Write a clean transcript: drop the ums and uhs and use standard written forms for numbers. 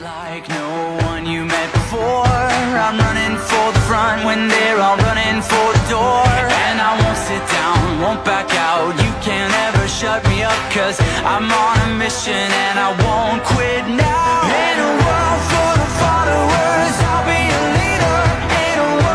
like no one you met before. I'm running for the front when they're all running for the door. And I won't sit down, won't back out. You can't ever shut me up, 'cause I'm on a mission and I won't quit now.